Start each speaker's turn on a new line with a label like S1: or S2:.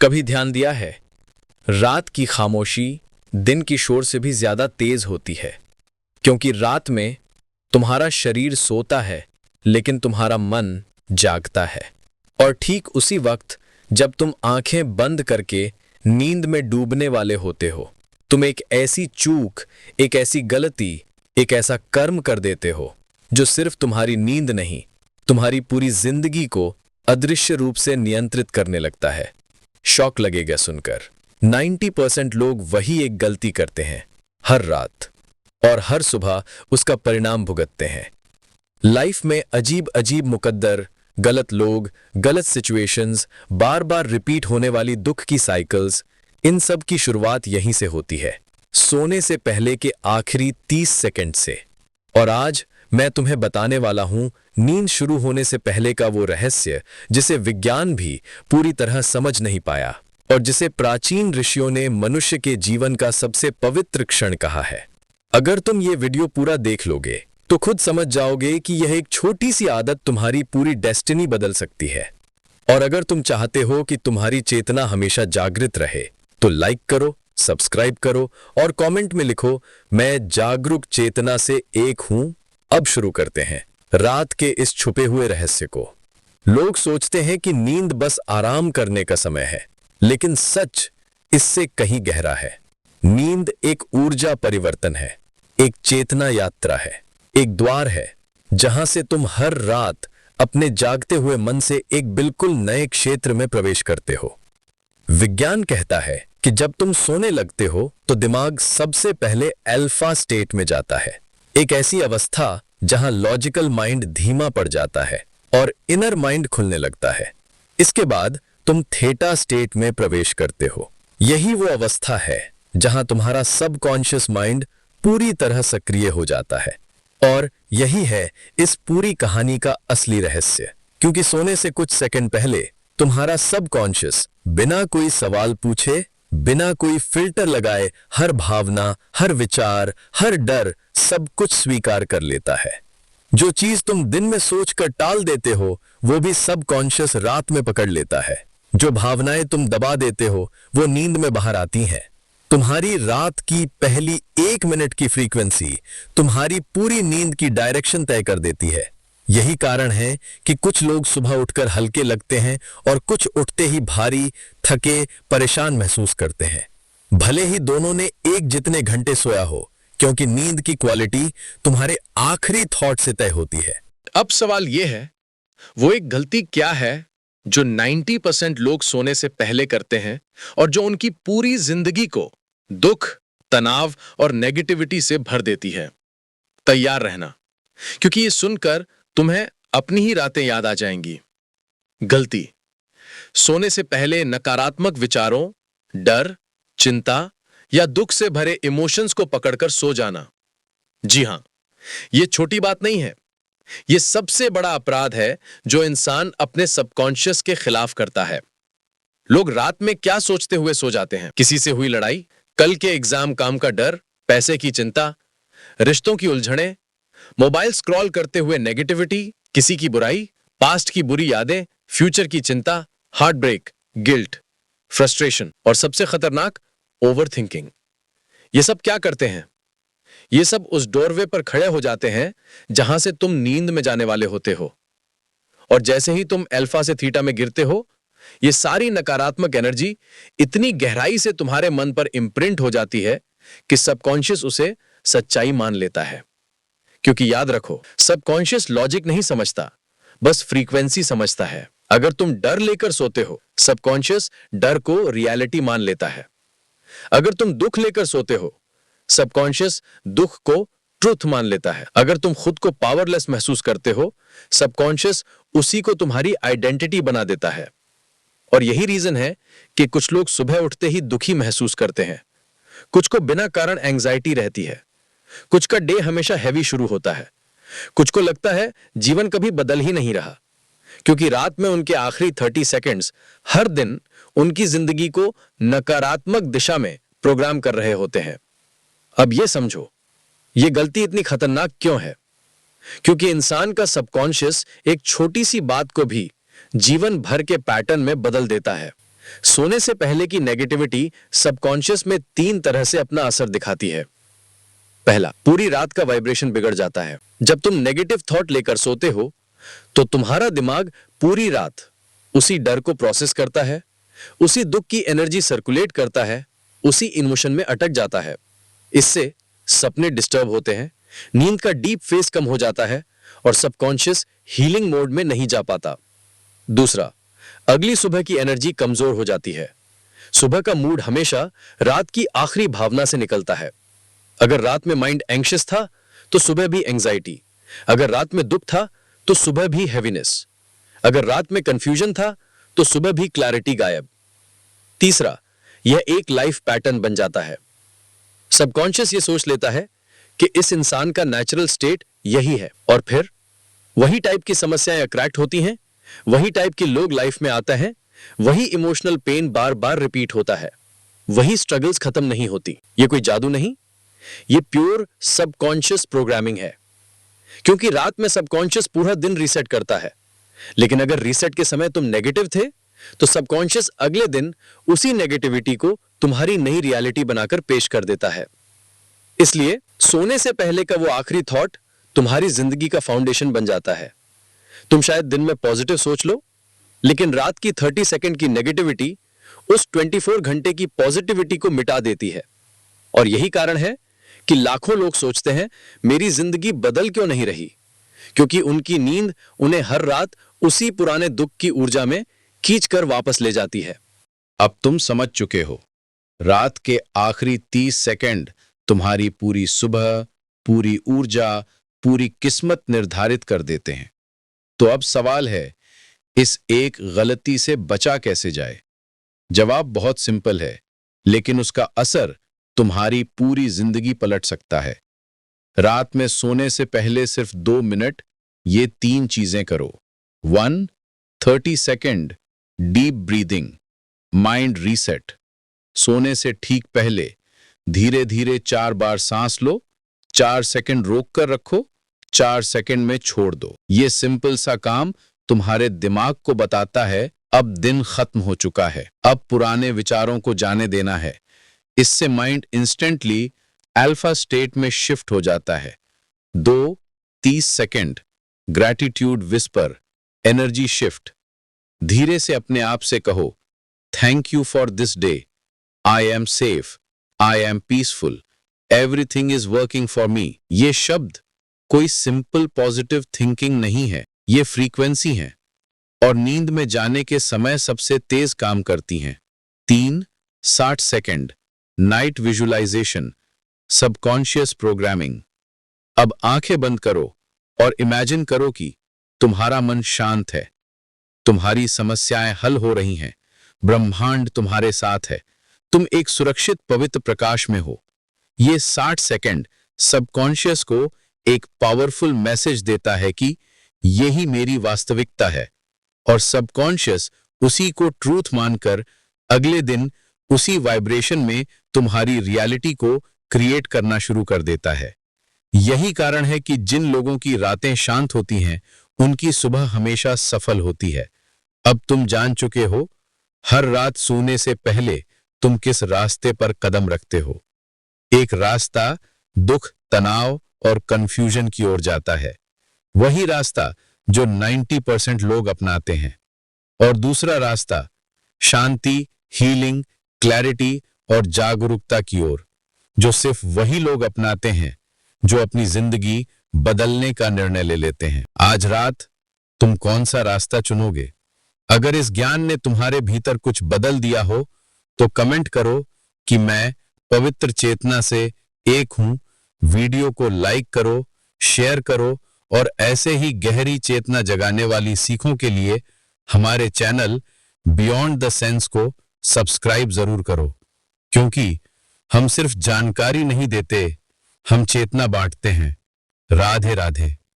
S1: कभी ध्यान दिया है, रात की खामोशी दिन की शोर से भी ज्यादा तेज होती है, क्योंकि रात में तुम्हारा शरीर सोता है लेकिन तुम्हारा मन जागता है। और ठीक उसी वक्त जब तुम आंखें बंद करके नींद में डूबने वाले होते हो, तुम एक ऐसी चूक, एक ऐसी गलती, एक ऐसा कर्म कर देते हो जो सिर्फ तुम्हारी नींद नहीं, तुम्हारी पूरी जिंदगी को अदृश्य रूप से नियंत्रित करने लगता है। शॉक लगेगा सुनकर, 90% लोग वही एक गलती करते हैं हर रात, और हर सुबह उसका परिणाम भुगतते हैं। लाइफ में अजीब अजीब मुकद्दर, गलत लोग, गलत सिचुएशंस, बार बार रिपीट होने वाली दुख की साइकिल्स, इन सब की शुरुआत यहीं से होती है, सोने से पहले के आखिरी 30 सेकंड से। और आज मैं तुम्हें बताने वाला हूं नींद शुरू होने से पहले का वो रहस्य जिसे विज्ञान भी पूरी तरह समझ नहीं पाया, और जिसे प्राचीन ऋषियों ने मनुष्य के जीवन का सबसे पवित्र क्षण कहा है। अगर तुम ये वीडियो पूरा देख लोगे तो खुद समझ जाओगे कि यह एक छोटी सी आदत तुम्हारी पूरी डेस्टिनी बदल सकती है। और अगर तुम चाहते हो कि तुम्हारी चेतना हमेशा जागृत रहे तो लाइक करो, सब्सक्राइब करो और कमेंट में लिखो, मैं जागरूक चेतना से एक हूं। अब शुरू करते हैं रात के इस छुपे हुए रहस्य को। लोग सोचते हैं कि नींद बस आराम करने का समय है, लेकिन सच इससे कहीं गहरा है। नींद एक ऊर्जा परिवर्तन है, एक चेतना यात्रा है, एक द्वार है जहां से तुम हर रात अपने जागते हुए मन से एक बिल्कुल नए क्षेत्र में प्रवेश करते हो। विज्ञान कहता है कि जब तुम सोने लगते हो तो दिमाग सबसे पहले अल्फा स्टेट में जाता है, एक ऐसी अवस्था जहां लॉजिकल माइंड धीमा पड़ जाता है और इनर माइंड खुलने लगता है। इसके बाद तुम थीटा स्टेट में प्रवेश करते हो। यही वो अवस्था है जहां तुम्हारा सबकॉन्शियस माइंड पूरी तरह सक्रिय हो जाता है। और यही है इस पूरी कहानी का असली रहस्य, क्योंकि सोने से कुछ सेकंड पहले तुम्हारा सबकॉन्शियस बिना कोई सवाल पूछे, बिना कोई फिल्टर लगाए हर भावना, हर विचार, हर डर, सब कुछ स्वीकार कर लेता है। जो चीज तुम दिन में सोचकर टाल देते हो वो भी सबकॉन्शियस रात में पकड़ लेता है। जो भावनाएं तुम दबा देते हो वो नींद में बाहर आती हैं। तुम्हारी रात की पहली 1 मिनट की फ्रीक्वेंसी तुम्हारी पूरी नींद की डायरेक्शन तय कर देती है। यही कारण है कि कुछ लोग सुबह उठकर हल्के लगते हैं और कुछ उठते ही भारी, थके, परेशान महसूस करते हैं, भले ही दोनों ने एक जितने घंटे सोया हो, क्योंकि नींद की क्वालिटी तुम्हारे आखिरी थॉट से तय होती है।
S2: अब सवाल यह है, वो एक गलती क्या है जो 90% लोग सोने से पहले करते हैं और जो उनकी पूरी जिंदगी को दुख, तनाव और नेगेटिविटी से भर देती है? तैयार रहना, क्योंकि ये सुनकर तुम्हें अपनी ही रातें याद आ जाएंगी। गलती: सोने से पहले नकारात्मक विचारों, डर, चिंता या दुख से भरे इमोशंस को पकड़कर सो जाना। जी हां, यह छोटी बात नहीं है। यह सबसे बड़ा अपराध है जो इंसान अपने सबकॉन्शियस के खिलाफ करता है। लोग रात में क्या सोचते हुए सो जाते हैं? किसी से हुई लड़ाई, कल के एग्जाम काम का डर, पैसे की चिंता, रिश्तों की उलझनें, मोबाइल स्क्रॉल करते हुए नेगेटिविटी, किसी की बुराई, पास्ट की बुरी यादें, फ्यूचर की चिंता, हार्ट ब्रेक, गिल्ट, फ्रस्ट्रेशन और सबसे खतरनाक, ओवर थिंकिंग। ये सब क्या करते हैं? ये सब उस डोरवे पर खड़े हो जाते हैं जहां से तुम नींद में जाने वाले होते हो, और जैसे ही तुम अल्फा से थीटा में गिरते हो, ये सारी नकारात्मक एनर्जी इतनी गहराई से तुम्हारे मन पर इंप्रिंट हो जाती है कि सबकॉन्शियस उसे सच्चाई मान लेता है। क्योंकि याद रखो, सबकॉन्शियस लॉजिक नहीं समझता, बस फ्रीक्वेंसी समझता है। अगर तुम डर लेकर सोते हो, सबकॉन्शियस डर को रियलिटी मान लेता है। अगर तुम दुख लेकर सोते हो, सबकॉन्शियस दुख को ट्रुथ मान लेता है। अगर तुम खुद को पावरलेस महसूस करते हो, सबकॉन्शियस उसी को तुम्हारी आइडेंटिटी बना देता है। और यही रीजन है कि कुछ लोग सुबह उठते ही दुखी महसूस करते हैं, कुछ को बिना कारण एंजाइटी रहती है, कुछ का डे हमेशा हैवी शुरू होता है, कुछ को लगता है जीवन कभी बदल ही नहीं रहा, क्योंकि रात में उनके आखिरी 30 सेकंड्स हर दिन उनकी जिंदगी को नकारात्मक दिशा में प्रोग्राम कर रहे होते हैं। अब यह समझो, यह गलती इतनी खतरनाक क्यों है? क्योंकि इंसान का सबकॉन्शियस एक छोटी सी बात को भी जीवन भर के पैटर्न में बदल देता है। सोने से पहले की नेगेटिविटी सबकॉन्शियस में 3 तरह से अपना असर दिखाती है। पहला, पूरी रात का वाइब्रेशन बिगड़ जाता है। जब तुम नेगेटिव थॉट लेकर सोते हो तो तुम्हारा दिमाग पूरी रात उसी डर को प्रोसेस करता है, उसी दुख की एनर्जी सर्कुलेट करता है, उसी इमोशन में अटक जाता है। इससे सपने डिस्टर्ब होते हैं, नींद का डीप फेज कम हो जाता है और सबकॉन्शियस हीलिंग मोड में नहीं जा पाता। दूसरा, अगली सुबह की एनर्जी कमजोर हो जाती है। सुबह का मूड हमेशा रात की आखिरी भावना से निकलता है। अगर रात में माइंड एंग्शियस था तो सुबह भी एंजाइटी, अगर रात में दुख था तो सुबह भी हैवीनेस, अगर रात में कंफ्यूजन था तो सुबह भी क्लैरिटी गायब। तीसरा, यह एक लाइफ पैटर्न बन जाता है। सबकॉन्शियस ये सोच लेता है कि इस इंसान का नेचुरल स्टेट यही है और फिर वही टाइप की समस्याएं अट्रैक्ट होती हैं, वही टाइप के लोग लाइफ में आते हैं, वही इमोशनल पेन बार बार रिपीट होता है, वही स्ट्रगल्स खत्म नहीं होती। ये कोई जादू नहीं, ये प्योर सबकॉन्शियस प्रोग्रामिंग है। क्योंकि रात में सबकॉन्शियस पूरा दिन रीसेट करता है, लेकिन अगर रीसेट के समय तुम नेगेटिव थे तो सबकॉन्शियस अगले दिन उसी नेगेटिविटी को तुम्हारी नई रियलिटी बनाकर पेश कर देता है। इसलिए सोने से पहले का वो आखिरी थॉट तुम्हारी जिंदगी का फाउंडेशन बन जाता है। तुम शायद दिन में पॉजिटिव सोच लो, लेकिन रात की 30 सेकंड की नेगेटिविटी उस 24 घंटे की पॉजिटिविटी को मिटा देती है। और यही कारण है कि लाखों लोग सोचते हैं मेरी जिंदगी बदल क्यों नहीं रही, क्योंकि उनकी नींद उन्हें हर रात उसी पुराने दुख की ऊर्जा में खींचकर वापस ले जाती है।
S3: अब तुम समझ चुके हो, रात के आखिरी 30 सेकंड तुम्हारी पूरी सुबह, पूरी ऊर्जा, पूरी किस्मत निर्धारित कर देते हैं। तो अब सवाल है, इस एक गलती से बचा कैसे जाए? जवाब बहुत सिंपल है, लेकिन उसका असर तुम्हारी पूरी जिंदगी पलट सकता है। रात में सोने से पहले सिर्फ 2 मिनट ये 3 चीजें करो। 1. 30 second deep breathing, mind reset. सोने से ठीक पहले धीरे धीरे 4 बार सांस लो, 4 सेकंड रोक कर रखो, 4 सेकंड में छोड़ दो। ये सिंपल सा काम तुम्हारे दिमाग को बताता है अब दिन खत्म हो चुका है, अब पुराने विचारों को जाने देना है। इससे माइंड इंस्टेंटली अल्फा स्टेट में शिफ्ट हो जाता है। 2. 30 second gratitude whisper, energy shift. धीरे से अपने आप से कहो, thank you for this day, I am safe, I am peaceful, everything is working for me. ये शब्द कोई सिंपल पॉजिटिव थिंकिंग नहीं है, ये फ्रीक्वेंसी है और नींद में जाने के समय सबसे तेज काम करती हैं। 3. 60 second night visualisation, subconscious programming. अब आंखें बंद करो और इमेजिन करो कि तुम्हारा मन शांत है, तुम्हारी समस्याएं हल हो रही हैं, ब्रह्मांड तुम्हारे साथ है, तुम एक सुरक्षित पवित्र प्रकाश में हो। ये 60 सेकंड सबकॉन्शियस को एक पावरफुल मैसेज देता है कि यही मेरी वास्तविकता है, और सबकॉन्शियस उसी को ट्रूथ मानकर अगले दिन उसी वाइब्रेशन में तुम्हारी रियलिटी को क्रिएट करना शुरू कर देता है। यही कारण है कि जिन लोगों की रातें शांत होती हैं, उनकी सुबह हमेशा सफल होती है। अब तुम जान चुके हो, हर रात सोने से पहले तुम किस रास्ते पर कदम रखते हो। एक रास्ता दुख, तनाव और कंफ्यूजन की ओर जाता है, वही रास्ता जो 90% लोग अपनाते हैं। और दूसरा रास्ता शांति, हीलिंग, क्लैरिटी और जागरूकता की ओर, जो सिर्फ वही लोग अपनाते हैं जो अपनी जिंदगी बदलने का निर्णय ले लेते हैं। आज रात तुम कौन सा रास्ता चुनोगे? अगर इस ज्ञान ने तुम्हारे भीतर कुछ बदल दिया हो तो कमेंट करो कि मैं पवित्र चेतना से एक हूं। वीडियो को लाइक करो, शेयर करो और ऐसे ही गहरी चेतना जगाने वाली सीखों के लिए हमारे चैनल बियॉन्ड द सेंस को सब्सक्राइब जरूर करो, क्योंकि हम सिर्फ जानकारी नहीं देते, हम चेतना बांटते हैं। राधे राधे।